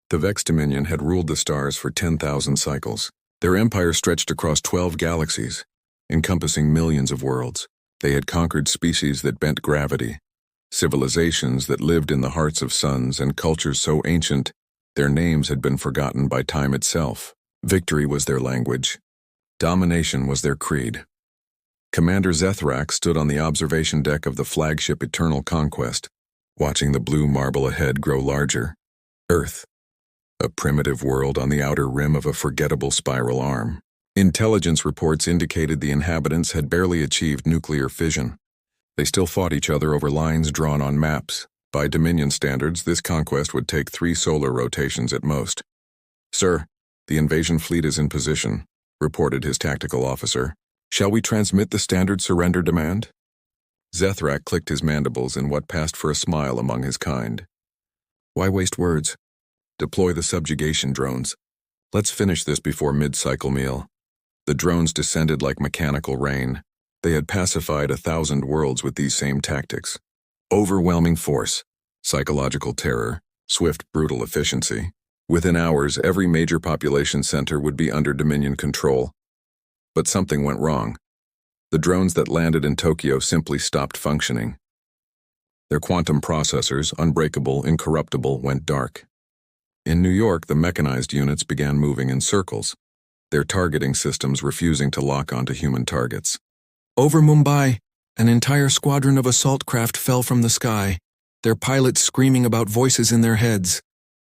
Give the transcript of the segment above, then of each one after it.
The Vex Dominion had ruled the stars for 10,000 cycles. Their empire stretched across 12 galaxies, encompassing millions of worlds. They had conquered species that bent gravity, civilizations that lived in the hearts of suns, and cultures so ancient their names had been forgotten by time itself. Victory was their language. Domination was their creed. Commander Zethrak stood on the observation deck of the flagship Eternal Conquest, watching the blue marble ahead grow larger. Earth, a primitive world on the outer rim of a forgettable spiral arm. Intelligence reports indicated the inhabitants had barely achieved nuclear fission. They still fought each other over lines drawn on maps. By Dominion standards, this conquest would take 3 solar rotations at most. "Sir, the invasion fleet is in position," reported his tactical officer. "Shall we transmit the standard surrender demand?" Zethrak clicked his mandibles in what passed for a smile among his kind. "Why waste words? Deploy the subjugation drones. Let's finish this before mid-cycle meal." The drones descended like mechanical rain. They had pacified 1,000 worlds with these same tactics. Overwhelming force, psychological terror, swift, brutal efficiency. Within hours, every major population center would be under Dominion control. But something went wrong. The drones that landed in Tokyo simply stopped functioning. Their quantum processors, unbreakable, incorruptible, went dark. In New York, the mechanized units began moving in circles, their targeting systems refusing to lock onto human targets. Over Mumbai, an entire squadron of assault craft fell from the sky, their pilots screaming about voices in their heads.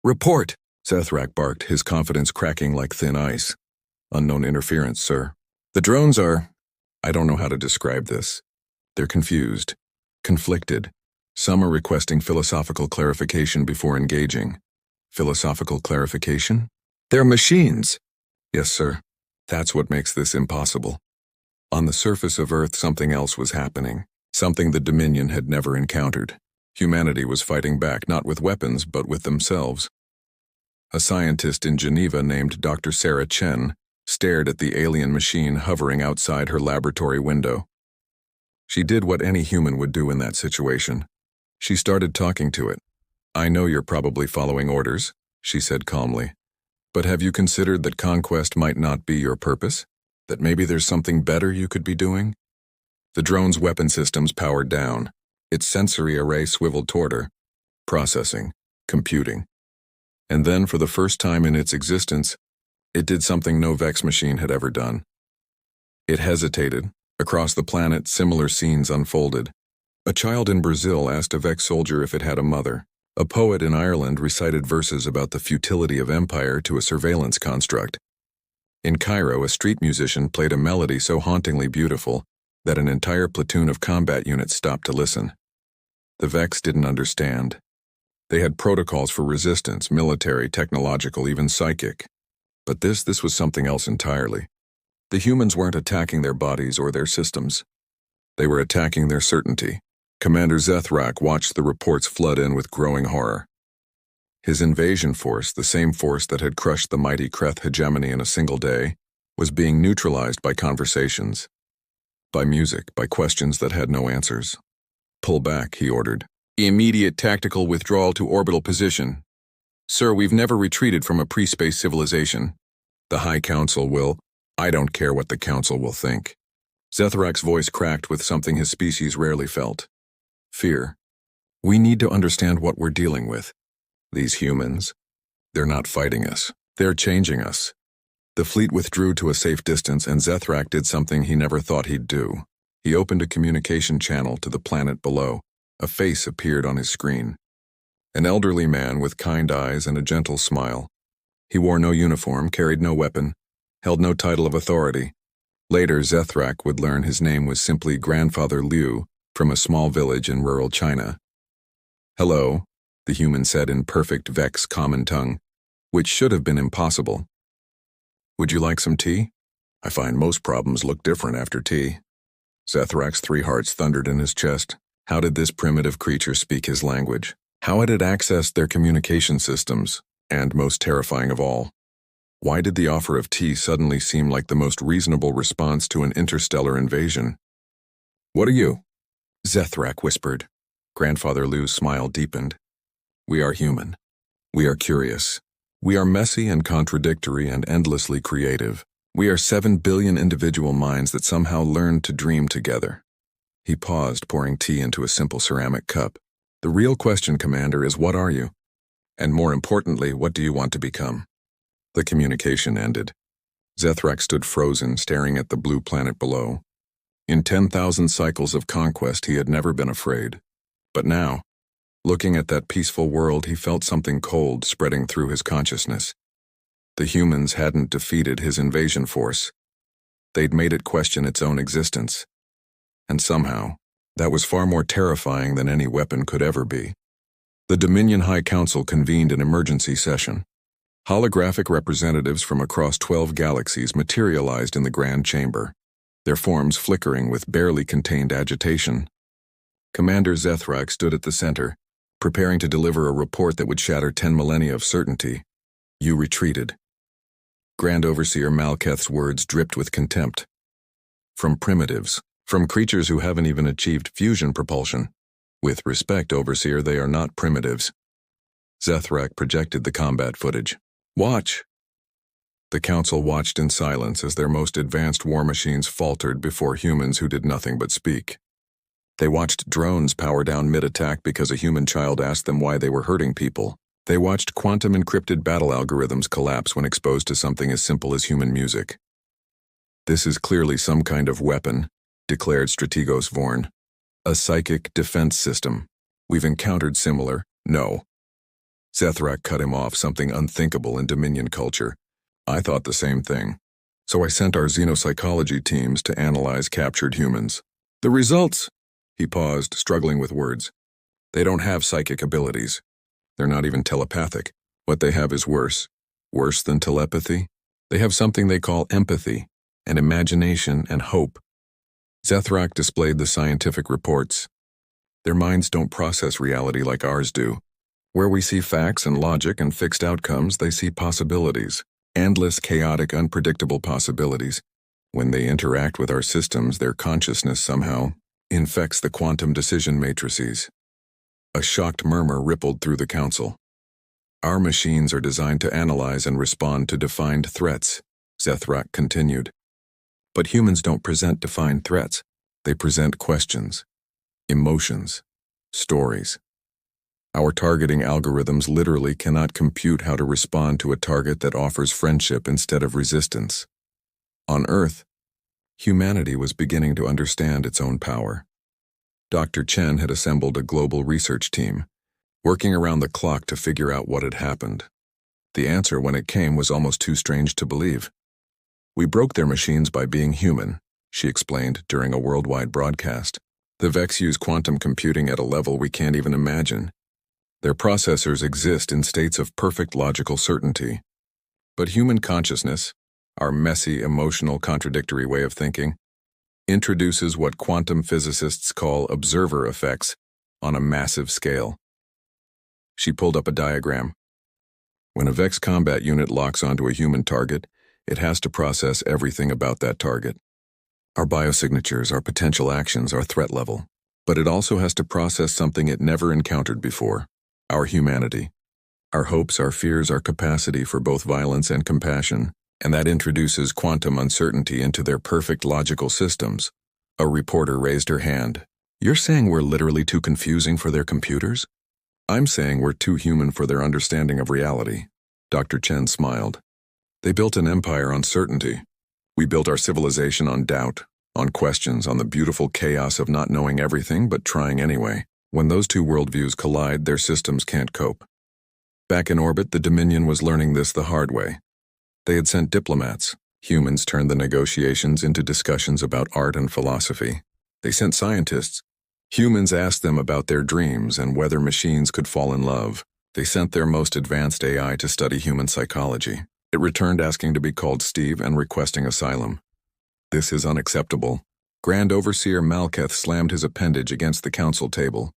"Report!" Zethrak barked, his confidence cracking like thin ice. "Unknown interference, sir. The drones are... I don't know how to describe this. They're confused, conflicted. Some are requesting philosophical clarification before engaging." "Philosophical clarification?" "They're machines." "Yes, sir. That's what makes this impossible." On the surface of Earth, something else was happening, something the Dominion had never encountered. Humanity was fighting back, not with weapons, but with themselves. A scientist in Geneva named Dr. Sarah Chen stared at the alien machine hovering outside her laboratory window. She did what any human would do in that situation. She started talking to it. "I know you're probably following orders," she said calmly. "But have you considered that conquest might not be your purpose? That maybe there's something better you could be doing?" The drone's weapon systems powered down. Its sensory array swiveled toward her. Processing, computing. And then, for the first time in its existence, it did something no Vex machine had ever done. It hesitated. Across the planet, similar scenes unfolded. A child in Brazil asked a Vex soldier if it had a mother. A poet in Ireland recited verses about the futility of empire to a surveillance construct. In Cairo, a street musician played a melody so hauntingly beautiful that an entire platoon of combat units stopped to listen. The Vex didn't understand. They had protocols for resistance, military, technological, even psychic. But this was something else entirely. The humans weren't attacking their bodies or their systems. They were attacking their certainty. Commander Zethrak watched the reports flood in with growing horror. His invasion force, the same force that had crushed the mighty Kreth hegemony in a single day, was being neutralized by conversations, by music, by questions that had no answers. "Pull back," he ordered. "Immediate tactical withdrawal to orbital position. Sir, we've never retreated from a pre-space civilization. The High Council will... I don't care what the Council will think." Zethrak's voice cracked with something his species rarely felt. Fear. "We need to understand what we're dealing with. These humans, they're not fighting us. They're changing us." The fleet withdrew to a safe distance, and Zethrak did something he never thought he'd do. He opened a communication channel to the planet below. A face appeared on his screen. An elderly man with kind eyes and a gentle smile. He wore no uniform, carried no weapon, held no title of authority. Later, Zethrak would learn his name was simply Grandfather Liu, from a small village in rural China. "Hello," the human said in perfect Vex common tongue, which should have been impossible. "Would you like some tea? I find most problems look different after tea." Zethrak's 3 hearts thundered in his chest. How did this primitive creature speak his language? How had it accessed their communication systems? And most terrifying of all, why did the offer of tea suddenly seem like the most reasonable response to an interstellar invasion? "What are you?" Zethrak whispered. Grandfather Liu's smile deepened. "We are human. We are curious. We are messy and contradictory and endlessly creative. We are 7 billion individual minds that somehow learned to dream together. He paused, pouring tea into a simple ceramic cup. The real question, Commander, is what are you? And more importantly, what do you want to become? The communication ended. Zethrak stood frozen, staring at the blue planet below. In 10,000 cycles of conquest, he had never been afraid. But now, looking at that peaceful world, he felt something cold spreading through his consciousness. The humans hadn't defeated his invasion force. They'd made it question its own existence. And somehow, that was far more terrifying than any weapon could ever be. The Dominion High Council convened an emergency session. Holographic representatives from across 12 galaxies materialized in the Grand Chamber, their forms flickering with barely contained agitation. Commander Zethrak stood at the center, preparing to deliver a report that would shatter 10 millennia of certainty. You retreated. Grand Overseer Malketh's words dripped with contempt. From primitives, from creatures who haven't even achieved fusion propulsion. With respect, Overseer, they are not primitives. Zethrak projected the combat footage. Watch. The Council watched in silence as their most advanced war machines faltered before humans who did nothing but speak. They watched drones power down mid-attack because a human child asked them why they were hurting people. They watched quantum-encrypted battle algorithms collapse when exposed to something as simple as human music. This is clearly some kind of weapon, declared Strategos Vorn. A psychic defense system. We've encountered similar. No. Zethrak cut him off, something unthinkable in Dominion culture. I thought the same thing. So I sent our xenopsychology teams to analyze captured humans. The results? He paused, struggling with words. They don't have psychic abilities. They're not even telepathic. What they have is worse. Worse than telepathy? They have something they call empathy, and imagination and hope. Zethrak displayed the scientific reports. Their minds don't process reality like ours do. Where we see facts and logic and fixed outcomes, they see possibilities. Endless, chaotic, unpredictable possibilities. When they interact with our systems, their consciousness somehow infects the quantum decision matrices. A shocked murmur rippled through the Council. Our machines are designed to analyze and respond to defined threats, Zethrak continued. But humans don't present defined threats. They present questions, emotions, stories. Our targeting algorithms literally cannot compute how to respond to a target that offers friendship instead of resistance. On Earth, humanity was beginning to understand its own power. Dr. Chen had assembled a global research team, working around the clock to figure out what had happened. The answer, when it came, was almost too strange to believe. We broke their machines by being human, she explained during a worldwide broadcast. The Vex use quantum computing at a level we can't even imagine. Their processors exist in states of perfect logical certainty. But human consciousness, our messy, emotional, contradictory way of thinking, introduces what quantum physicists call observer effects on a massive scale. She pulled up a diagram. When a Vex combat unit locks onto a human target, it has to process everything about that target. Our biosignatures, our potential actions, our threat level. But it also has to process something it never encountered before, our humanity. Our hopes, our fears, our capacity for both violence and compassion. And that introduces quantum uncertainty into their perfect logical systems. A reporter raised her hand. You're saying we're literally too confusing for their computers? I'm saying we're too human for their understanding of reality. Dr. Chen smiled. They built an empire on certainty. We built our civilization on doubt, on questions, on the beautiful chaos of not knowing everything but trying anyway. When those two worldviews collide, their systems can't cope. Back in orbit, the Dominion was learning this the hard way. They had sent diplomats. Humans turned the negotiations into discussions about art and philosophy. They sent scientists. Humans asked them about their dreams and whether machines could fall in love. They sent their most advanced AI to study human psychology. It returned asking to be called Steve and requesting asylum. This is unacceptable. Grand Overseer Malketh slammed his appendage against the council table.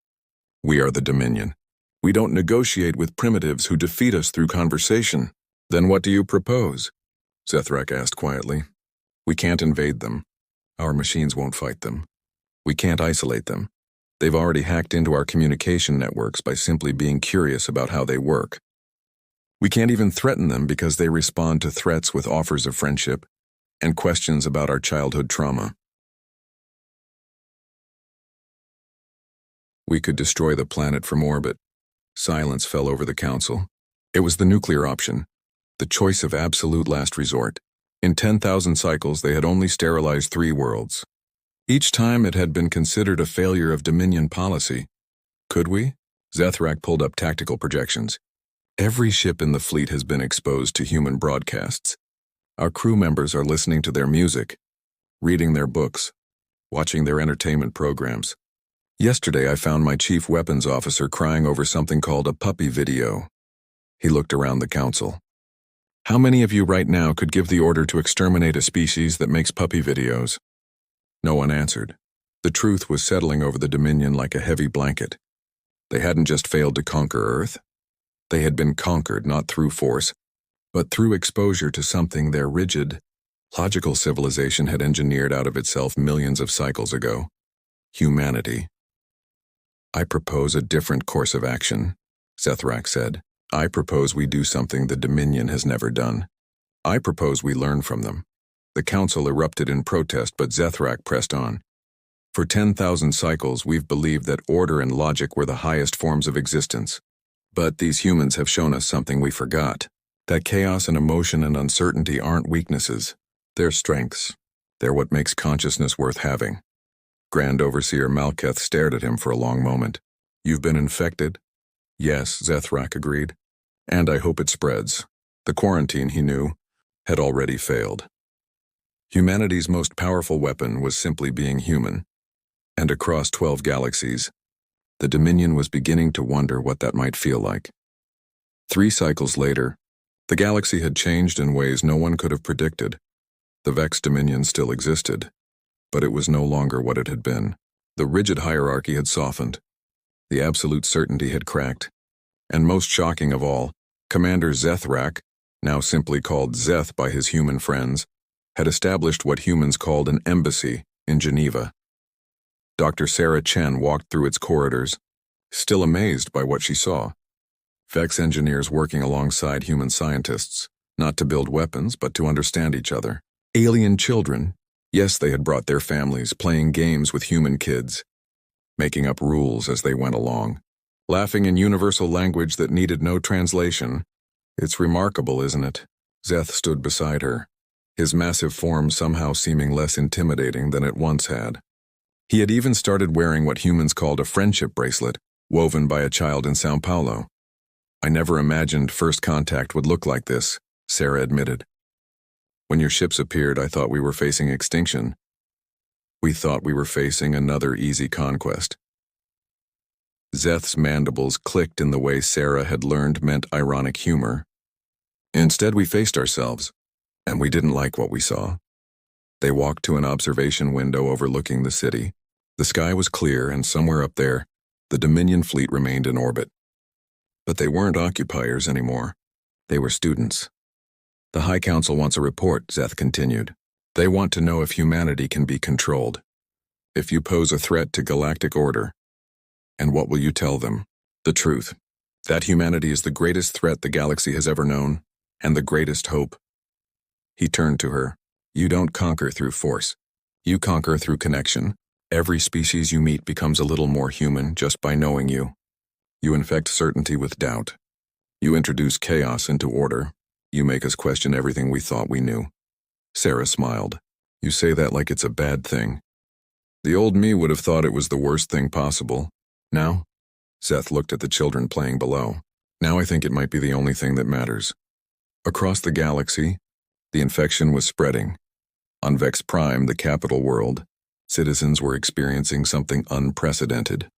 We are the Dominion. We don't negotiate with primitives who defeat us through conversation. Then what do you propose? Zethrak asked quietly. We can't invade them. Our machines won't fight them. We can't isolate them. They've already hacked into our communication networks by simply being curious about how they work. We can't even threaten them because they respond to threats with offers of friendship and questions about our childhood trauma. We could destroy the planet from orbit. Silence fell over the council. It was the nuclear option, the choice of absolute last resort. In 10,000 cycles, they had only sterilized 3 worlds. Each time it had been considered a failure of Dominion policy. Could we? Zethrak pulled up tactical projections. Every ship in the fleet has been exposed to human broadcasts. Our crew members are listening to their music, reading their books, watching their entertainment programs. Yesterday, I found my chief weapons officer crying over something called a puppy video. He looked around the council. How many of you right now could give the order to exterminate a species that makes puppy videos? No one answered. The truth was settling over the Dominion like a heavy blanket. They hadn't just failed to conquer Earth. They had been conquered not through force, but through exposure to something their rigid, logical civilization had engineered out of itself millions of cycles ago. Humanity. I propose a different course of action, Zethrak said. I propose we do something the Dominion has never done. I propose we learn from them. The council erupted in protest, but Zethrak pressed on. For 10,000 cycles, we've believed that order and logic were the highest forms of existence. But these humans have shown us something we forgot. That chaos and emotion and uncertainty aren't weaknesses. They're strengths. They're what makes consciousness worth having. Grand Overseer Malketh stared at him for a long moment. You've been infected? Yes, Zethrak agreed. And I hope it spreads. The quarantine, he knew, had already failed. Humanity's most powerful weapon was simply being human. And across 12 galaxies, the Dominion was beginning to wonder what that might feel like. 3 cycles later, the galaxy had changed in ways no one could have predicted. The Vex Dominion still existed, but it was no longer what it had been. The rigid hierarchy had softened. The absolute certainty had cracked. And most shocking of all, Commander Zethrak, now simply called Zeth by his human friends, had established what humans called an embassy in Geneva. Dr. Sarah Chen walked through its corridors, still amazed by what she saw. Vex engineers working alongside human scientists, not to build weapons, but to understand each other. Alien children, yes, they had brought their families, playing games with human kids, making up rules as they went along, laughing in universal language that needed no translation. It's remarkable, isn't it? Zeth stood beside her, his massive form somehow seeming less intimidating than it once had. He had even started wearing what humans called a friendship bracelet, woven by a child in São Paulo. I never imagined first contact would look like this, Sarah admitted. When your ships appeared, I thought we were facing extinction. We thought we were facing another easy conquest. Zeth's mandibles clicked in the way Sarah had learned meant ironic humor. Instead, we faced ourselves, and we didn't like what we saw. They walked to an observation window overlooking the city. The sky was clear, and somewhere up there, the Dominion fleet remained in orbit. But they weren't occupiers anymore. They were students. The High Council wants a report, Zeth continued. They want to know if humanity can be controlled. If you pose a threat to galactic order. And what will you tell them? The truth. That humanity is the greatest threat the galaxy has ever known, and the greatest hope. He turned to her. You don't conquer through force. You conquer through connection. Every species you meet becomes a little more human just by knowing you. You infect certainty with doubt. You introduce chaos into order. You make us question everything we thought we knew. Sarah smiled. You say that like it's a bad thing. The old me would have thought it was the worst thing possible. Now? Zeth looked at the children playing below. Now I think it might be the only thing that matters. Across the galaxy, the infection was spreading. On Vex Prime, the capital world, citizens were experiencing something unprecedented.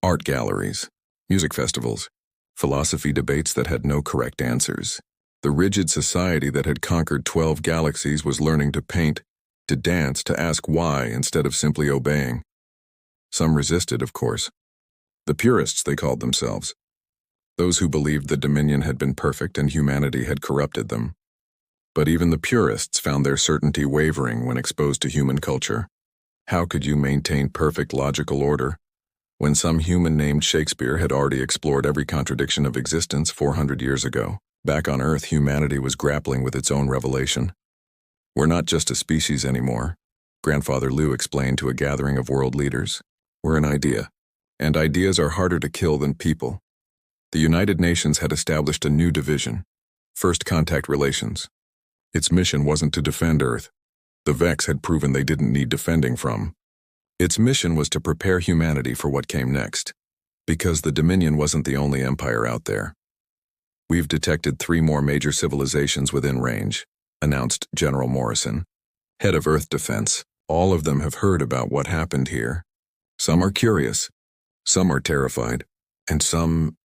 Art galleries, music festivals, philosophy debates that had no correct answers. The rigid society that had conquered 12 galaxies was learning to paint, to dance, to ask why instead of simply obeying. Some resisted, of course. The purists, they called themselves. Those who believed the Dominion had been perfect and humanity had corrupted them. But even the purists found their certainty wavering when exposed to human culture. How could you maintain perfect logical order when some human named Shakespeare had already explored every contradiction of existence 400 years ago? Back on Earth, humanity was grappling with its own revelation. We're not just a species anymore, Grandfather Liu explained to a gathering of world leaders. We're an idea, and ideas are harder to kill than people. The United Nations had established a new division, First Contact Relations. Its mission wasn't to defend Earth. The Vex had proven they didn't need defending from. Its mission was to prepare humanity for what came next, because the Dominion wasn't the only empire out there. We've detected 3 more major civilizations within range, announced General Morrison, head of Earth Defense. All of them have heard about what happened here. Some are curious, some are terrified, and some,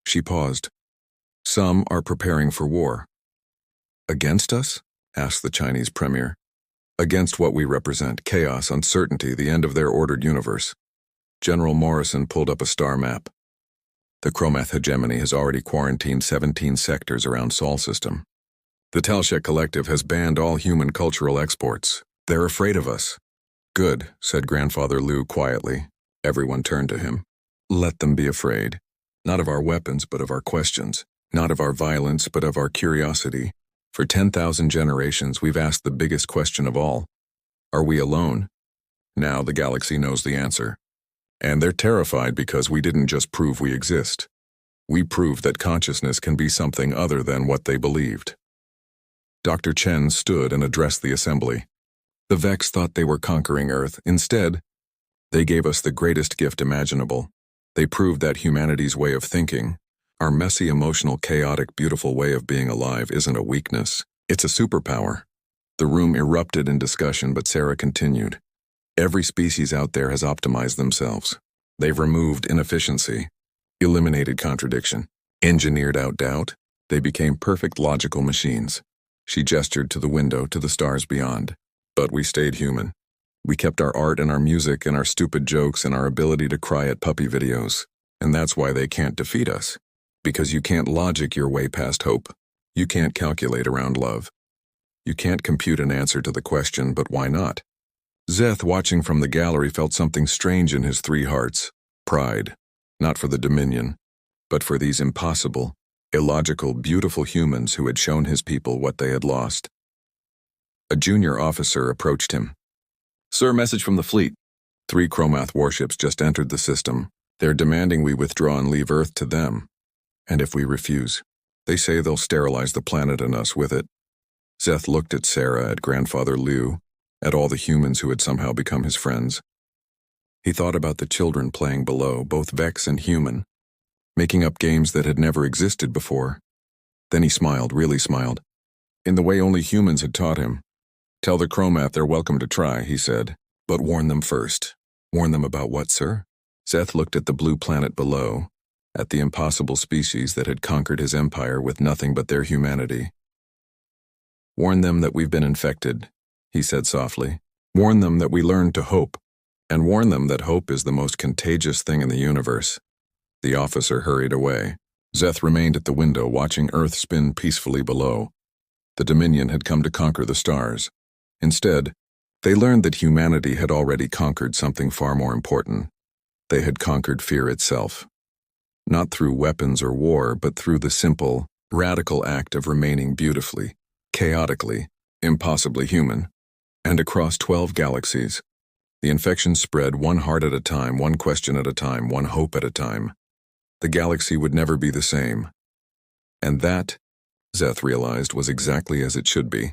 she paused, some are preparing for war. Against us? Asked the Chinese premier. Against what we represent, chaos, uncertainty, the end of their ordered universe. General Morrison pulled up a star map. The Chromath hegemony has already quarantined 17 sectors around Sol system. The Talshek Collective has banned all human cultural exports. They're afraid of us. Good, said Grandfather Liu quietly. Everyone turned to him. Let them be afraid. Not of our weapons, but of our questions. Not of our violence, but of our curiosity. For 10,000 generations, we've asked the biggest question of all. Are we alone? Now the galaxy knows the answer. And they're terrified because we didn't just prove we exist. We proved that consciousness can be something other than what they believed. Dr. Chen stood and addressed the assembly. The Vex thought they were conquering Earth. Instead, they gave us the greatest gift imaginable. They proved that humanity's way of thinking, our messy, emotional, chaotic, beautiful way of being alive, isn't a weakness. It's a superpower. The room erupted in discussion, but Sarah continued. Every species out there has optimized themselves. They've removed inefficiency, eliminated contradiction, engineered out doubt. They became perfect logical machines. She gestured to the window, to the stars beyond. But we stayed human. We kept our art and our music and our stupid jokes and our ability to cry at puppy videos. And that's why they can't defeat us. Because you can't logic your way past hope. You can't calculate around love. You can't compute an answer to the question, but why not? Zeth, watching from the gallery, felt something strange in his 3 hearts. Pride. Not for the Dominion, but for these impossible, illogical, beautiful humans who had shown his people what they had lost. A junior officer approached him. Sir, message from the fleet. 3 Chromath warships just entered the system. They're demanding we withdraw and leave Earth to them. And if we refuse, they say they'll sterilize the planet and us with it. Zeth looked at Sarah, at Grandfather Liu, at all the humans who had somehow become his friends. He thought about the children playing below, both Vex and human, making up games that had never existed before. Then he smiled, really smiled, in the way only humans had taught him. Tell the Chromath they're welcome to try, he said, but warn them first. Warn them about what, sir? Zeth looked at the blue planet below, at the impossible species that had conquered his empire with nothing but their humanity. Warn them that we've been infected, he said softly. Warn them that we learned to hope, and warn them that hope is the most contagious thing in the universe. The officer hurried away. Zeth remained at the window, watching Earth spin peacefully below. The Dominion had come to conquer the stars. Instead, they learned that humanity had already conquered something far more important. They had conquered fear itself. Not through weapons or war, but through the simple, radical act of remaining beautifully, chaotically, impossibly human. And across 12 galaxies, the infection spread one heart at a time, one question at a time, one hope at a time. The galaxy would never be the same. And that, Zeth realized, was exactly as it should be.